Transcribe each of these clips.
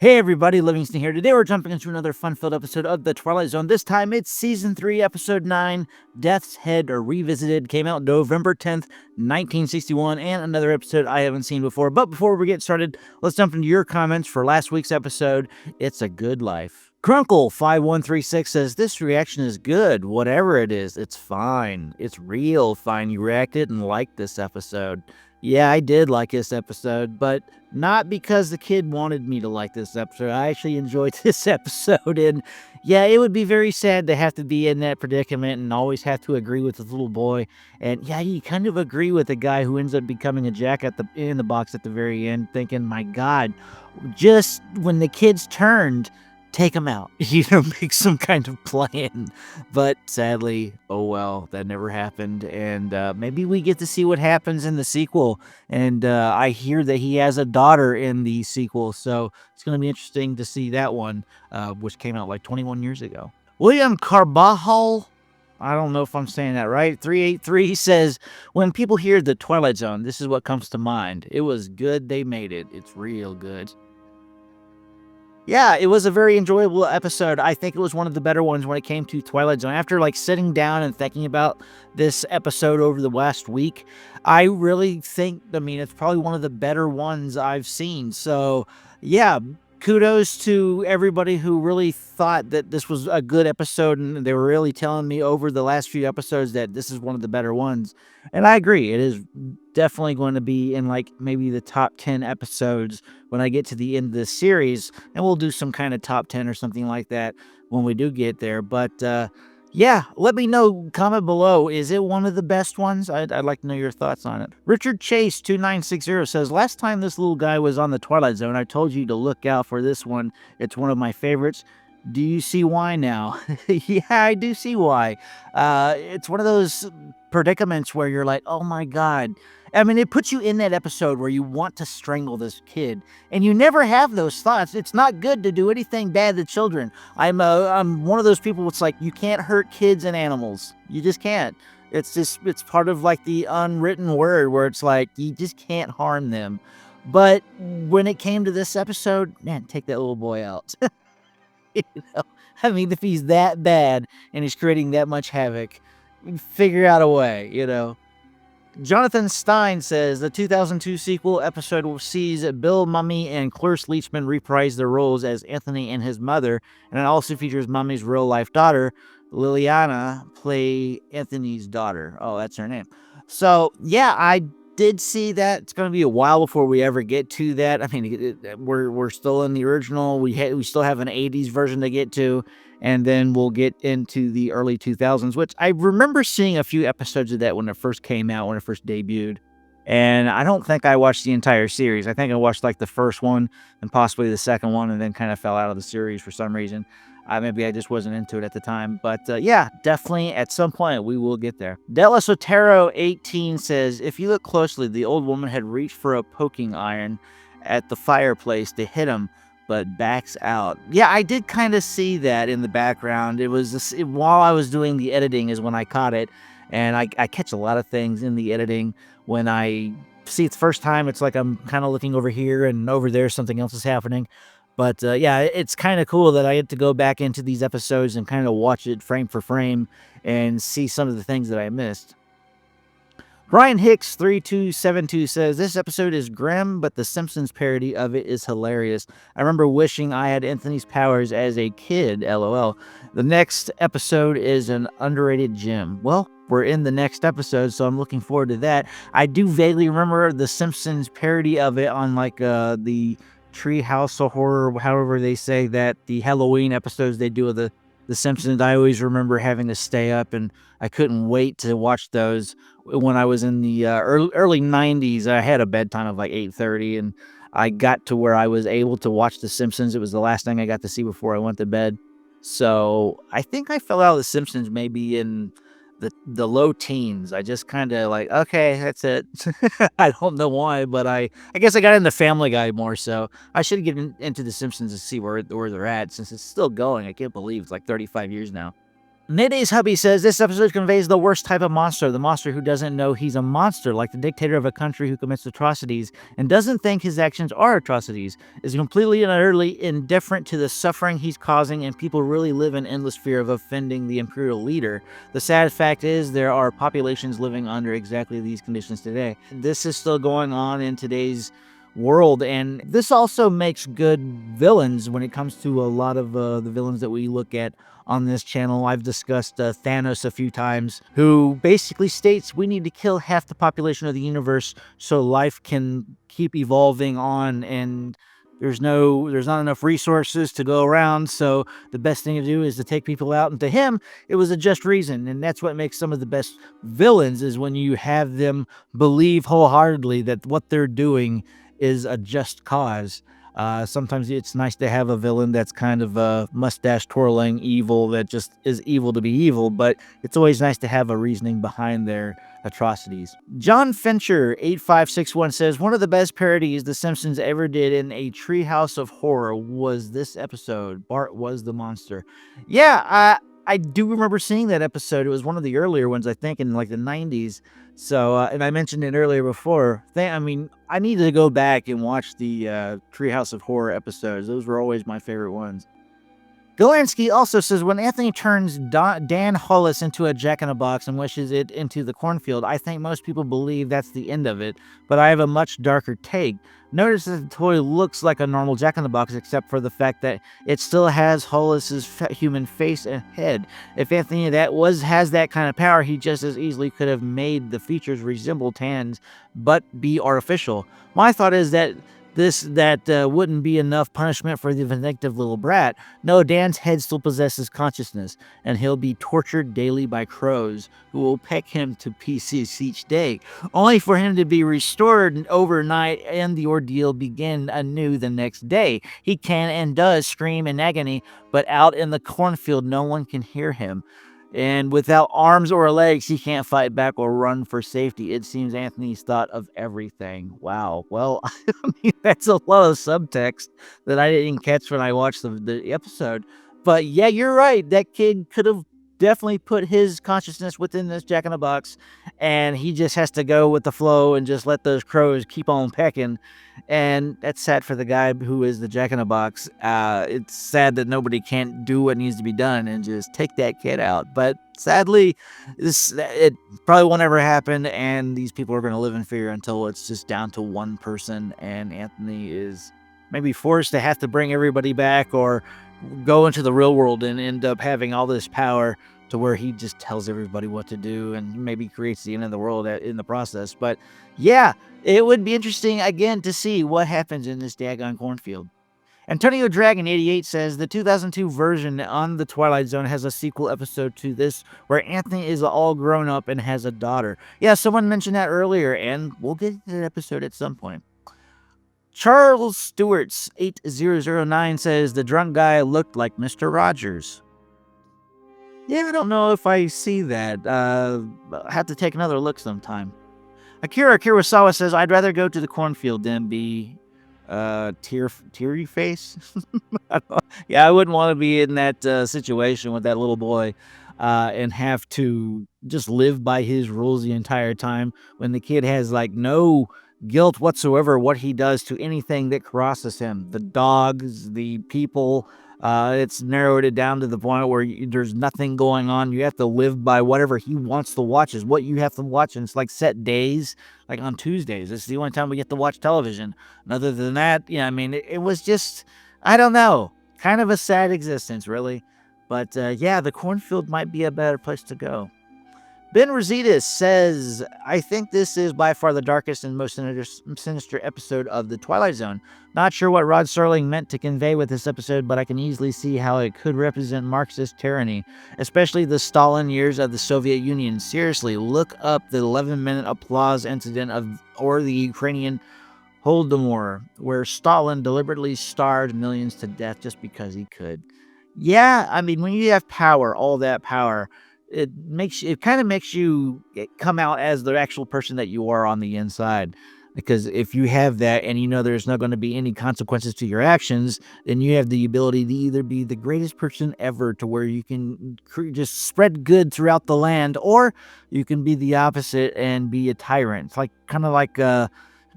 Hey everybody, Livingston here. Today we're jumping into another fun-filled episode of the Twilight Zone. This time it's Season 3, Episode 9, Death's Head Revisited. Came out November 10th, 1961, and another episode I haven't seen before. But before we get started, let's jump into your comments for last week's episode, It's a Good Life. Crunkle5136 says, this reaction is good. Whatever it is, it's fine. It's real fine. You reacted and liked this episode. Yeah, I did like this episode, but not because the kid wanted me to like this episode. I actually enjoyed this episode, and yeah, it would be very sad to have to be in that predicament and always have to agree with this little boy. And yeah, you kind of agree with the guy who ends up becoming a Jack in the box at the very end, thinking, my God, just when the kids turned, take them out, make some kind of plan. But sadly, oh well, that never happened. And maybe we get to see what happens in the sequel. And I hear that he has a daughter in the sequel, so it's going to be interesting to see that one, which came out like 21 years ago. William Carbajal, I don't know if I'm saying that right, 383 says, when people hear the Twilight Zone, this is what comes to mind. It was good they made it. It's real good. Yeah, it was a very enjoyable episode. I think it was one of the better ones when it came to Twilight Zone. After sitting down and thinking about this episode over the last week, I really think, it's probably one of the better ones I've seen. So, yeah, kudos to everybody who really thought that this was a good episode, and they were really telling me over the last few episodes that this is one of the better ones. And I agree, it is definitely going to be in maybe the top 10 episodes when I get to the end of this series, and we'll do some kind of top 10 or something like that when we do get there. But yeah, let me know, comment below, is it one of the best ones? I'd like to know your thoughts on it. Richard Chase 2960 says, last time this little guy was on the Twilight Zone, I told you to look out for this one. It's one of my favorites. Do you see why now? Yeah, I do see why. It's one of those predicaments where you're like, oh my God. It puts you in that episode where you want to strangle this kid, and you never have those thoughts. It's not good to do anything bad to children. I'm one of those people. It's like you can't hurt kids and animals. You just can't. It's part of the unwritten word where it's like you just can't harm them. But when it came to this episode, man, take that little boy out. If he's that bad and he's creating that much havoc, figure out a way, Jonathan Stein says the 2002 sequel episode sees Bill Mumy and Cloris Leachman reprise their roles as Anthony and his mother, and it also features Mumy's real-life daughter, Liliana, play Anthony's daughter. Oh, that's her name. So, yeah, I did see that. It's going to be a while before we ever get to that. We're still in the original. We still have an 80s version to get to, and then we'll get into the early 2000s, which I remember seeing a few episodes of that when it first came out, when it first debuted. And I don't think I watched the entire series. I think I watched the first one and possibly the second one, and then kind of fell out of the series for some reason. Maybe I just wasn't into it at the time. But yeah, definitely at some point we will get there. Della Sotero 18 says, if you look closely, the old woman had reached for a poking iron at the fireplace to hit him, but backs out. Yeah, I did kind of see that in the background. It was while I was doing the editing is when I caught it. And I catch a lot of things in the editing when I see it the first time. It's like I'm kind of looking over here and over there something else is happening. But yeah, it's kind of cool that I get to go back into these episodes and kind of watch it frame for frame and see some of the things that I missed. Brian Hicks 3272 says, this episode is grim, but the Simpsons parody of it is hilarious. I remember wishing I had Anthony's powers as a kid, lol. The next episode is an underrated gem. Well, we're in the next episode, so I'm looking forward to that. I do vaguely remember the Simpsons parody of it on the Treehouse of Horror, however they say that, the Halloween episodes they do of the Simpsons. I always remember having to stay up, and I couldn't wait to watch those when I was in the early 90s. I had a bedtime of 8:30, and I got to where I was able to watch The Simpsons. It was the last thing I got to see before I went to bed. So I think I fell out of The Simpsons maybe in the low teens. I just kind of okay, that's it. I don't know why, but I guess I got into Family Guy more, so I should get into The Simpsons to see where they're at, since it's still going. I can't believe it's 35 years now. Niddy's hubby says this episode conveys the worst type of monster, the monster who doesn't know he's a monster, like the dictator of a country who commits atrocities and doesn't think his actions are atrocities, is completely and utterly indifferent to the suffering he's causing, and people really live in endless fear of offending the imperial leader. The sad fact is there are populations living under exactly these conditions today. This is still going on in today's world, and this also makes good villains when it comes to a lot of the villains that we look at on this channel. I've discussed Thanos a few times, who basically states we need to kill half the population of the universe so life can keep evolving on, and there's not enough resources to go around, so the best thing to do is to take people out. And to him, it was a just reason, and that's what makes some of the best villains, is when you have them believe wholeheartedly that what they're doing is a just cause. Sometimes it's nice to have a villain that's kind of a mustache twirling evil that just is evil to be evil, but it's always nice to have a reasoning behind their atrocities. John Fincher 8561 says one of the best parodies The Simpsons ever did in a treehouse of horror was this episode. Bart was the monster. Yeah, I do remember seeing that episode. It was one of the earlier ones, I think, in like the 90s. So, and I mentioned it earlier before. I need to go back and watch the Treehouse of Horror episodes. Those were always my favorite ones. Golansky also says, when Anthony turns Dan Hollis into a jack-in-a-box and wishes it into the cornfield, I think most people believe that's the end of it, but I have a much darker take. Notice that the toy looks like a normal jack-in-the-box, except for the fact that it still has Hollis's human face and head. If Anthony has that kind of power, he just as easily could have made the features resemble Tan's, but be artificial. My thought is that wouldn't be enough punishment for the vindictive little brat. No, Dan's head still possesses consciousness, and he'll be tortured daily by crows, who will peck him to pieces each day, only for him to be restored overnight and the ordeal begin anew the next day. He can and does scream in agony, but out in the cornfield no one can hear him. And without arms or legs, he can't fight back or run for safety. It seems Anthony's thought of everything. Wow. Well, that's a lot of subtext that I didn't catch when I watched the episode. But yeah, you're right. That kid could have definitely put his consciousness within this jack-in-a-box, and he just has to go with the flow and just let those crows keep on pecking. And that's sad for the guy who is the jack-in-a-box. It's sad that nobody can't do what needs to be done and just take that kid out. But sadly, it probably won't ever happen, and these people are going to live in fear until it's just down to one person, and Anthony is maybe forced to have to bring everybody back or go into the real world and end up having all this power to where he just tells everybody what to do and maybe creates the end of the world in the process. But yeah, it would be interesting again to see what happens in this daggone cornfield. Antonio Dragon 88 says the 2002 version on the Twilight Zone has a sequel episode to this where Anthony is all grown up and has a daughter. Yeah, someone mentioned that earlier, and we'll get to that episode at some point. Charles Stewart's 8009 says the drunk guy looked like Mr. Rogers. Yeah, I don't know if I see that. I'll have to take another look sometime. Akira Kurosawa says, I'd rather go to the cornfield than be teary face. Yeah, I wouldn't want to be in that situation with that little boy and have to just live by his rules the entire time when the kid has like no guilt whatsoever what he does to anything that crosses him. The dogs, the people, it's narrowed it down to the point where there's nothing going on. You have to live by whatever he wants to watch is what you have to watch, and it's like set days, like on Tuesdays. It's the only time we get to watch television. And other than that, yeah, I mean, it was just, I don't know, kind of a sad existence, really. But yeah, the cornfield might be a better place to go. Ben Rositas says, I think this is by far the darkest and most sinister episode of The Twilight Zone. Not sure what Rod Serling meant to convey with this episode, but I can easily see how it could represent Marxist tyranny, especially the Stalin years of the Soviet Union. Seriously, look up the 11-minute applause incident or the Ukrainian Holodomor, where Stalin deliberately starved millions to death just because he could. Yeah, I mean, when you have power, all that power, it kind of makes you come out as the actual person that you are on the inside. Because if you have that and you know there's not going to be any consequences to your actions, then you have the ability to either be the greatest person ever to where you can just spread good throughout the land, or you can be the opposite and be a tyrant. It's like kind of like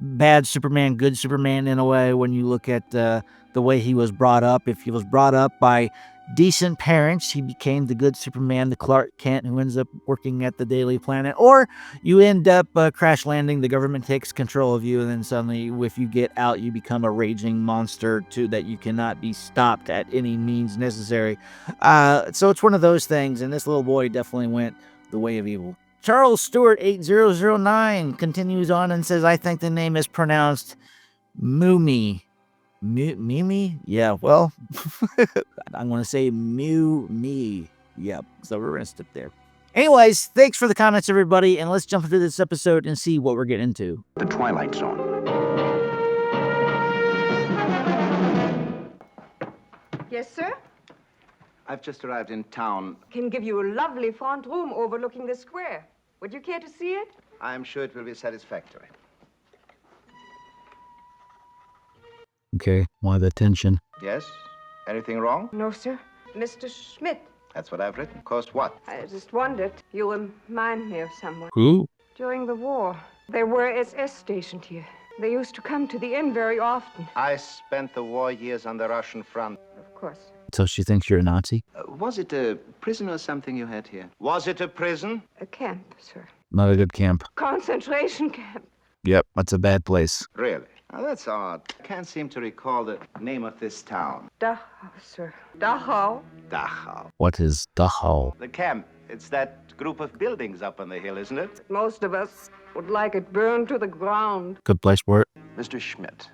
bad Superman, good Superman in a way when you look at the way he was brought up. If he was brought up by decent parents, he became the good Superman, the Clark Kent who ends up working at the Daily Planet. Or you end up crash landing, the government takes control of you, and then suddenly if you get out, you become a raging monster that you cannot be stopped at any means necessary. So it's one of those things, and this little boy definitely went the way of evil. Charles Stewart 8009 continues on and says, I think the name is pronounced Moomy. Mimi? Yeah, well, I'm going to say Mew Me. Yep, so we're going to stop there. Anyways, thanks for the comments, everybody, and let's jump into this episode and see what we're getting into. The Twilight Zone. Yes, sir? I've just arrived in town. Can give you a lovely front room overlooking the square. Would you care to see it? I'm sure it will be satisfactory. Okay, why the tension? Yes? Anything wrong? No, sir. Mr. Schmidt. That's what I've written. Cost what? I just wondered. You remind me of someone. Who? During the war, there were SS stationed here. They used to come to the inn very often. I spent the war years on the Russian front. Of course. So she thinks you're a Nazi? Was it a prison or something you had here? Was it a prison? A camp, sir. Not a good camp. Concentration camp. Yep, that's a bad place. Really? Oh, that's odd. I can't seem to recall the name of this town. Dachau, sir. Dachau. Dachau. What is Dachau? The camp. It's that group of buildings up on the hill, isn't it? Most of us would like it burned to the ground. Good place for it. Mr. Schmidt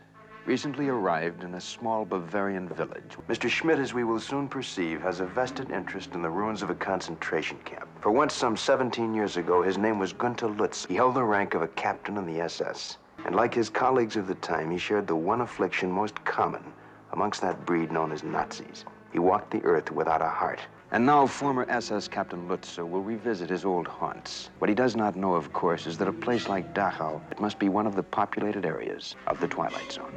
recently arrived in a small Bavarian village. Mr. Schmidt, as we will soon perceive, has a vested interest in the ruins of a concentration camp. For once, some 17 years ago, his name was Gunther Lutz. He held the rank of a captain in the SS. And like his colleagues of the time, he shared the one affliction most common amongst that breed known as Nazis. He walked the earth without a heart. And now former SS Captain Lutzer will revisit his old haunts. What he does not know, of course, is that a place like Dachau, it must be one of the populated areas of the Twilight Zone.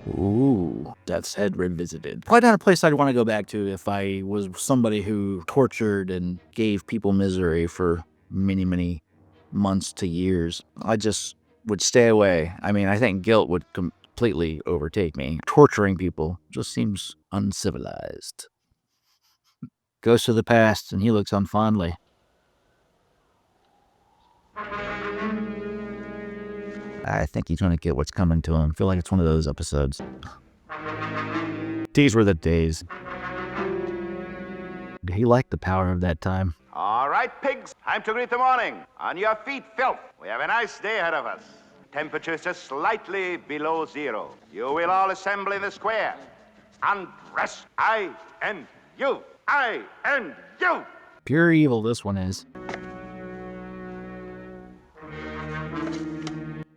Ooh, Death's Head revisited. Probably not a place I'd want to go back to if I was somebody who tortured and gave people misery for many, many months to years. I just would stay away. I mean, I think guilt would completely overtake me. Torturing people just seems uncivilized. Goes to the past and he looks on fondly. I think he's going to get what's coming to him. I feel like it's one of those episodes. These were the days. He liked the power of that time. All right, pigs, time to greet the morning. On your feet, filth. We have a nice day ahead of us. Temperature's just slightly below zero. You will all assemble in the square. Undress. I and you. I and you. Pure evil, this one is.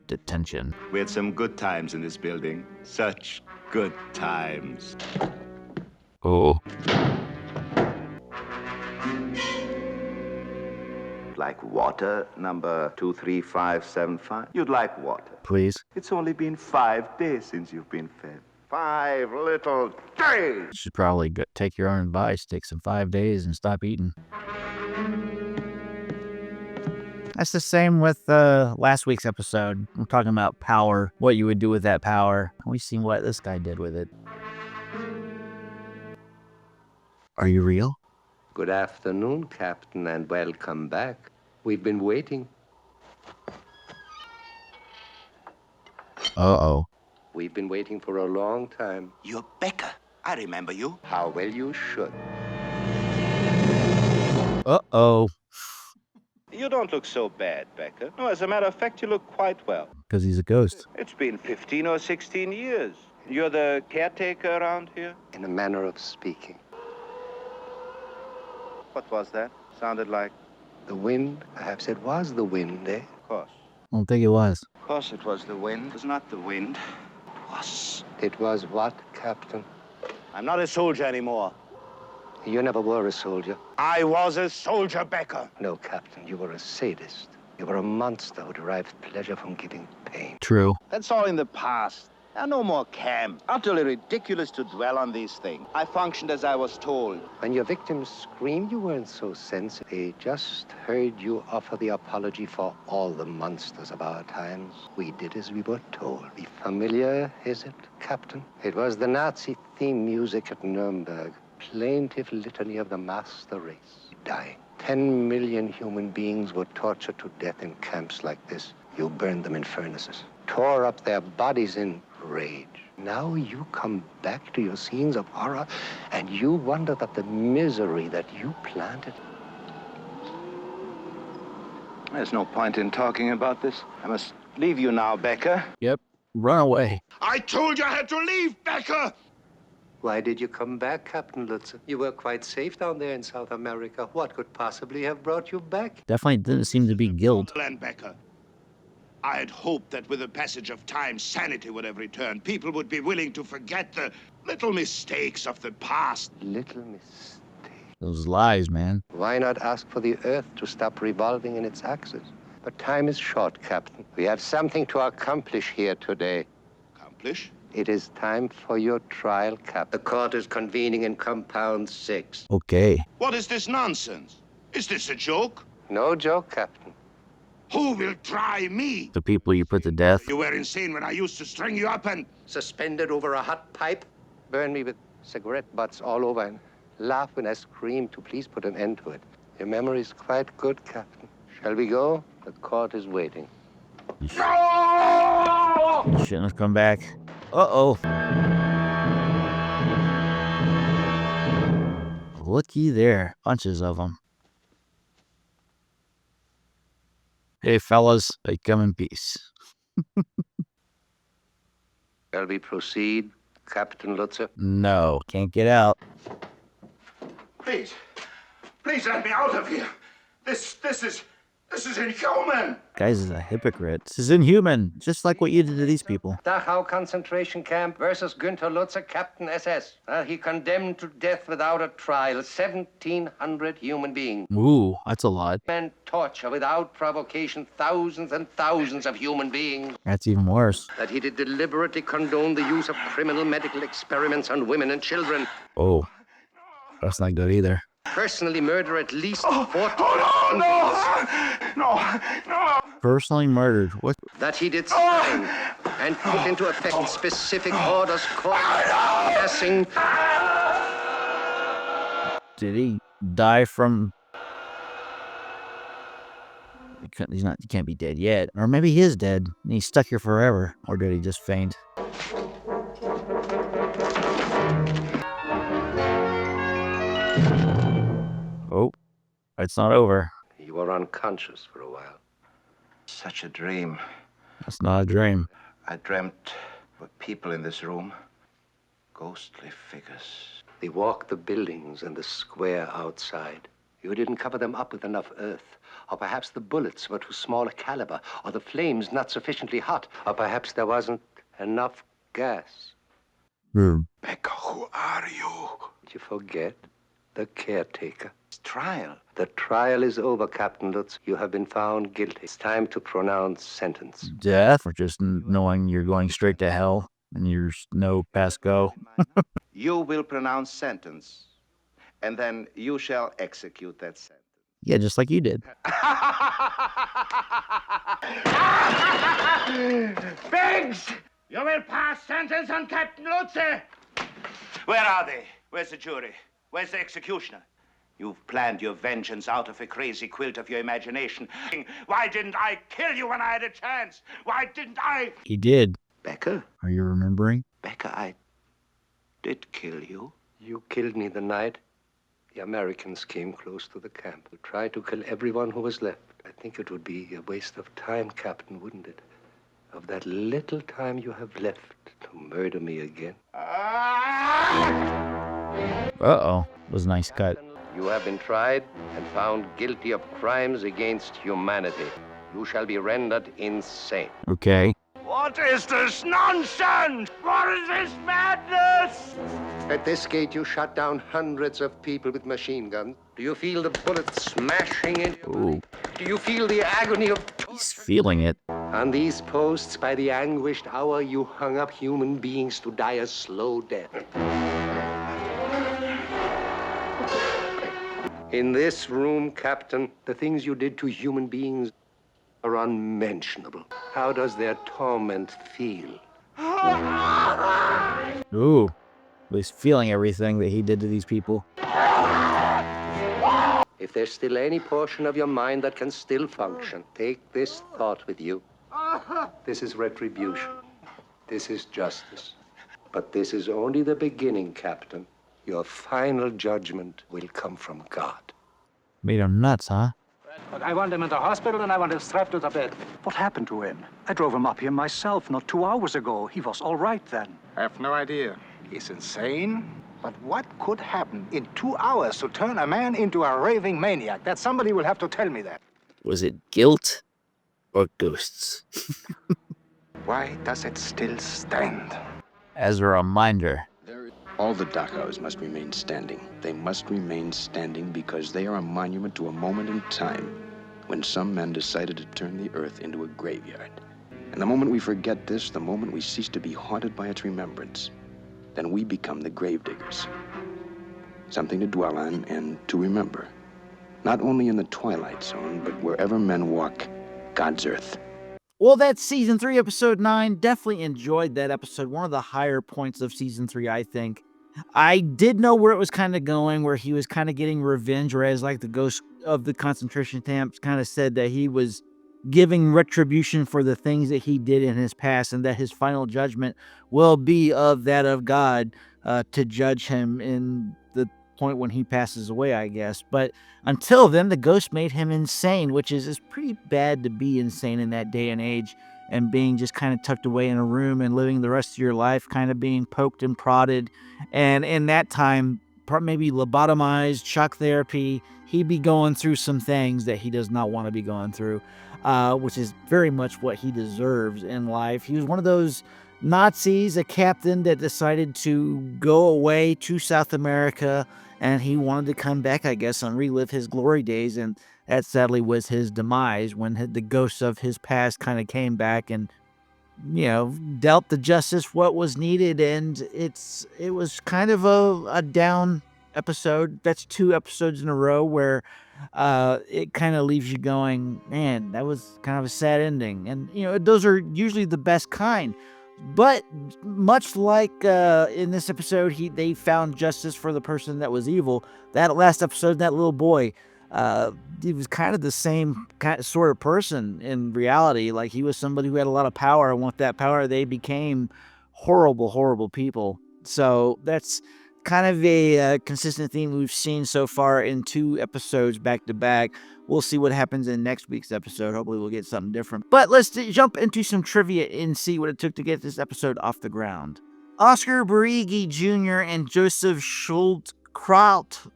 Detention. We had some good times in this building. Such good times. Oh. Like water, number 23575? You'd like water. Please. It's only been 5 days since you've been fed. 5 little days! You should probably take your own advice. Take some 5 days and stop eating. That's the same with last week's episode. We're talking about power, what you would do with that power. We've seen what this guy did with it. Are you real? Good afternoon, Captain, and welcome back. We've been waiting. Uh-oh. We've been waiting for a long time. You're Becker. I remember you. How well you should. Uh-oh. You don't look so bad, Becker. No, as a matter of fact, you look quite well. Because he's a ghost. It's been 15 or 16 years. You're the caretaker around here? In a manner of speaking. What was that? Sounded like... The wind, perhaps it was the wind, eh? Of course. I don't think it was. Of course it was the wind. It was not the wind. It was... It was what, Captain? I'm not a soldier anymore. You never were a soldier. I was a soldier, Becker. No, Captain, you were a sadist. You were a monster who derived pleasure from giving pain. True. That's all in the past. Now, no more camp. Utterly ridiculous to dwell on these things. I functioned as I was told. When your victims screamed, you weren't so sensitive. They just heard you offer the apology for all the monsters of our times. We did as we were told. Be familiar, is it, Captain? It was the Nazi theme music at Nuremberg. Plaintive litany of the master race. Dying. 10 million human beings were tortured to death in camps like this. You burned them in furnaces. Tore up their bodies in rage. Now you come back to your scenes of horror and you wonder that the misery that you planted. There's no point in talking about this. I must leave you now, Becker. Yep. Run away. I told you I had to leave, Becker! Why did you come back, Captain Lutzer? You were quite safe down there in South America. What could possibly have brought you back? Definitely didn't seem to be guilt. And Becker, I had hoped that with the passage of time, sanity would have returned. People would be willing to forget the little mistakes of the past. Little mistake. Those lies, man. Why not ask for the Earth to stop revolving in its axis? But time is short, Captain. We have something to accomplish here today. Accomplish? It is time for your trial, Cap. The court is convening in Compound 6. Okay. What is this nonsense? Is this a joke? No joke, Captain. Who will try me? The people you put to death. You were insane when I used to string you up and... Suspended over a hot pipe, burn me with cigarette butts all over, and laugh when I scream to please put an end to it. Your memory is quite good, Captain. Shall we go? The court is waiting. You shouldn't have come back. Uh-oh. Looky there. Bunches of them. Hey, fellas. I come in peace. Shall we proceed, Captain Lutzer? No. Can't get out. Please let me out of here. This is inhuman. Guys is a hypocrite. This is inhuman. Just like what you did to these people. Dachau concentration camp versus Günther Lutzer, Captain SS. He condemned to death without a trial 1,700 human beings. Ooh, that's a lot. And torture without provocation thousands and thousands of human beings. That's even worse. That he did deliberately condone the use of criminal medical experiments on women and children. Oh, that's not good either. Personally murder at least 40. No. Personally murdered. What? That he did sign and put into effect specific orders called passing. Did he die from... He can't be dead yet. Or maybe he is dead and he's stuck here forever. Or did he just faint? Oh, it's not over. You were unconscious for a while. Such a dream. That's not a dream. I dreamt of people in this room. Ghostly figures. They walked the buildings and the square outside. You didn't cover them up with enough earth. Or perhaps the bullets were too small a caliber. Or the flames not sufficiently hot. Or perhaps there wasn't enough gas. Becca, who are you? Did you forget? The caretaker. Trial. The trial is over, Captain Lutz. You have been found guilty. It's time to pronounce sentence. Death? Or just knowing you're going straight to hell and there's no pass go? You will pronounce sentence, and then you shall execute that sentence. Yeah, just like you did. Biggs! You will pass sentence on Captain Lutzer. Where are they? Where's the jury? Where's the executioner? You've planned your vengeance out of a crazy quilt of your imagination. Why didn't I kill you when I had a chance? Why didn't I? He did. Becker? Are you remembering? Becker, I did kill you. You killed me the night the Americans came close to the camp. You tried to kill everyone who was left. I think it would be a waste of time, Captain, wouldn't it? Of that little time you have left to murder me again. Uh-oh. It was a nice cut. You have been tried and found guilty of crimes against humanity. You shall be rendered insane. Okay. What is this nonsense? What is this madness? At this gate, you shot down hundreds of people with machine guns. Do you feel the bullets smashing into your body? Ooh. Do you feel the agony of He's feeling it. On these posts, by the anguished hour, you hung up human beings to die a slow death. In this room, Captain, the things you did to human beings are unmentionable. How does their torment feel? Ooh. He's feeling everything that he did to these people. If there's still any portion of your mind that can still function, take this thought with you. This is retribution. This is justice. But this is only the beginning, Captain. Your final judgment will come from God. Made him nuts, huh? But I want him in the hospital and I want him strapped to the bed. What happened to him? I drove him up here myself not 2 hours ago. He was all right then. I have no idea. He's insane. But what could happen in 2 hours to turn a man into a raving maniac? That somebody will have to tell me that. Was it guilt or ghosts? Why does it still stand? As a reminder, All the Dachauers must remain standing. They must remain standing because they are a monument to a moment in time when some men decided to turn the earth into a graveyard. And the moment we forget this, the moment we cease to be haunted by its remembrance, then we become the gravediggers. Something to dwell on and to remember. Not only in the Twilight Zone, but wherever men walk God's earth. well, that's season 3, episode 9. Definitely enjoyed that episode. One of the higher points of season 3, I think. I did know where it was kind of going, where he was kind of getting revenge, whereas like the ghost of the concentration camps kind of said that he was giving retribution for the things that he did in his past, and that his final judgment will be of that of God to judge him in the point when he passes away, I guess. But until then, the ghost made him insane, which is pretty bad to be insane in that day and age, and being just kind of tucked away in a room and living the rest of your life kind of being poked and prodded. And in that time, maybe lobotomized, shock therapy, he'd be going through some things that he does not want to be going through, which is very much what he deserves in life. He was one of those Nazis, a captain that decided to go away to South America, and he wanted to come back, I guess, and relive his glory days, and that sadly was his demise when the ghosts of his past kind of came back and, you know, dealt the justice what was needed. And it was kind of a down episode. That's 2 episodes in a row where it kind of leaves you going, man, that was kind of a sad ending. And, you know, those are usually the best kind. But much like in this episode, they found justice for the person that was evil. That last episode, that little boy, he was kind of the same sort of person in reality. Like, he was somebody who had a lot of power, and with that power, they became horrible, horrible people. So that's kind of a consistent theme we've seen so far in 2 episodes back to back. We'll see what happens in next week's episode. Hopefully we'll get something different. But let's jump into some trivia and see what it took to get this episode off the ground. Oscar Barigi Jr. and Joseph Schultz-Kraut.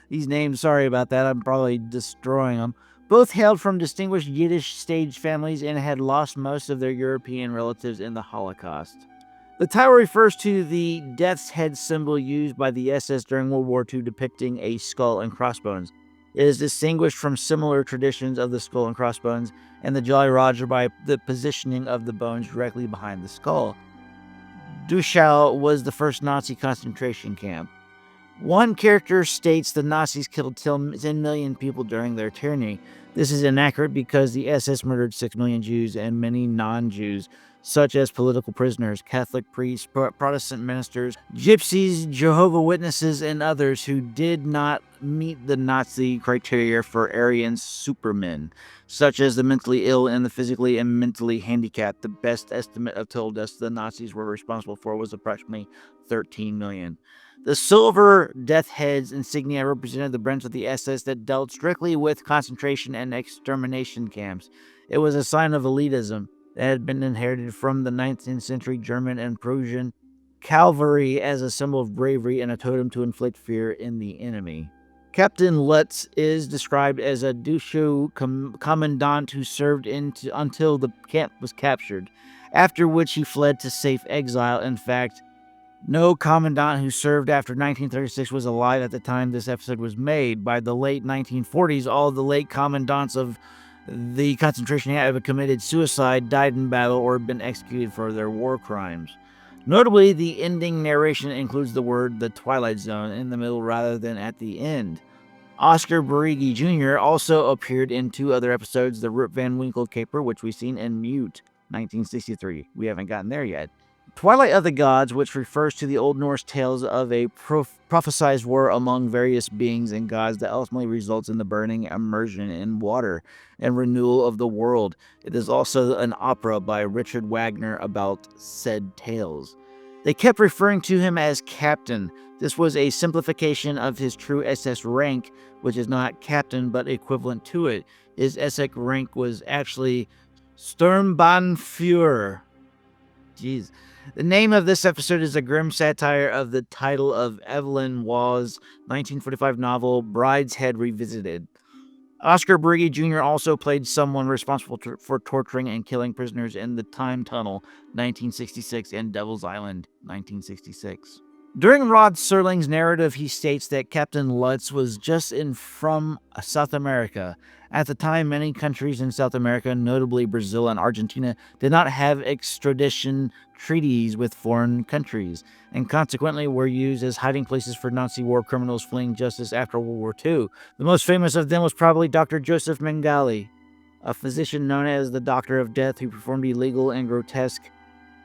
These names, sorry about that. I'm probably destroying them. Both hailed from distinguished Yiddish stage families and had lost most of their European relatives in the Holocaust. The title refers to the death's head symbol used by the SS during World War II, depicting a skull and crossbones. It is distinguished from similar traditions of the skull and crossbones and the Jolly Roger by the positioning of the bones directly behind the skull. Dachau was the first Nazi concentration camp. One character states the Nazis killed 10 million people during their tyranny. This is inaccurate because the SS murdered 6 million Jews and many non-Jews, such as political prisoners, Catholic priests, Protestant ministers, gypsies, Jehovah's Witnesses, and others who did not meet the Nazi criteria for Aryan supermen, such as the mentally ill and the physically and mentally handicapped. The best estimate of total deaths the Nazis were responsible for was approximately 13 million. The silver death heads insignia represented the branch of the SS that dealt strictly with concentration and extermination camps. It was a sign of elitism that had been inherited from the 19th century German and Prussian cavalry as a symbol of bravery and a totem to inflict fear in the enemy. Captain Lutz is described as a Dachau commandant who served until the camp was captured, after which he fled to safe exile. In fact, No commandant who served after 1936 was alive at the time this episode was made. By the late 1940s, all the late commandants of the concentration camp had committed suicide, died in battle, or been executed for their war crimes. Notably, the ending narration includes the word "the Twilight Zone" in the middle rather than at the end. Oscar Barigi Jr. also appeared in 2 other episodes, The Rip Van Winkle Caper, which we've seen, and Mute, 1963. We haven't gotten there yet. Twilight of the Gods, which refers to the Old Norse tales of a prophesied war among various beings and gods that ultimately results in the burning, immersion in water, and renewal of the world. It is also an opera by Richard Wagner about said tales. They kept referring to him as Captain. This was a simplification of his true SS rank, which is not Captain but equivalent to it. His SS rank was actually Sturmbannführer. Jeez. The name of this episode is a grim satire of the title of Evelyn Waugh's 1945 novel Brideshead Revisited. Oscar Briggy Jr. also played someone responsible for torturing and killing prisoners in The Time Tunnel, 1966, and Devil's Island, 1966. During Rod Serling's narrative, he states that Captain Lutz was just in from South America. At the time, many countries in South America, notably Brazil and Argentina, did not have extradition treaties with foreign countries, and consequently were used as hiding places for Nazi war criminals fleeing justice after World War II. The most famous of them was probably Dr. Joseph Mengele, a physician known as the Doctor of Death who performed illegal and grotesque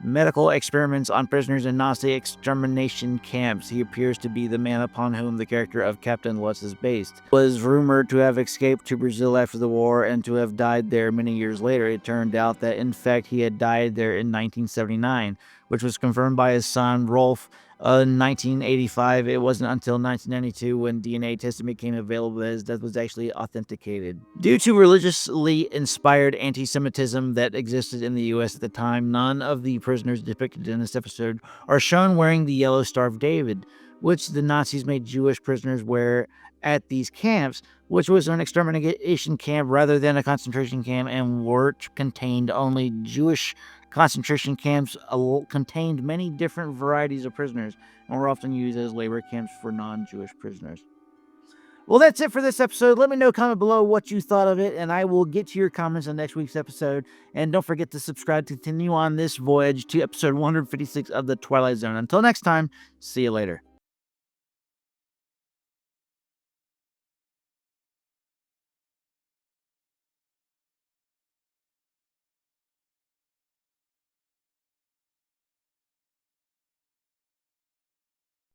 medical experiments on prisoners in Nazi extermination camps. He appears to be the man upon whom the character of Captain Lutz is based. He was rumored to have escaped to Brazil after the war and to have died there many years later. It turned out that in fact he had died there in 1979, which was confirmed by his son Rolf in 1985. It wasn't until 1992 when DNA testing became available that his death was actually authenticated. Due to religiously inspired anti-Semitism that existed in the US at the time, none of the prisoners depicted in this episode are shown wearing the yellow Star of David, which the Nazis made Jewish prisoners wear at these camps, which was an extermination camp rather than a concentration camp, and which contained only Jewish concentration camps contained many different varieties of prisoners and were often used as labor camps for non-Jewish prisoners. Well, that's it for this episode. Let me know, comment below what you thought of it, and I will get to your comments on next week's episode. And don't forget to subscribe to continue on this voyage to episode 156 of The Twilight Zone. Until next time, see you later.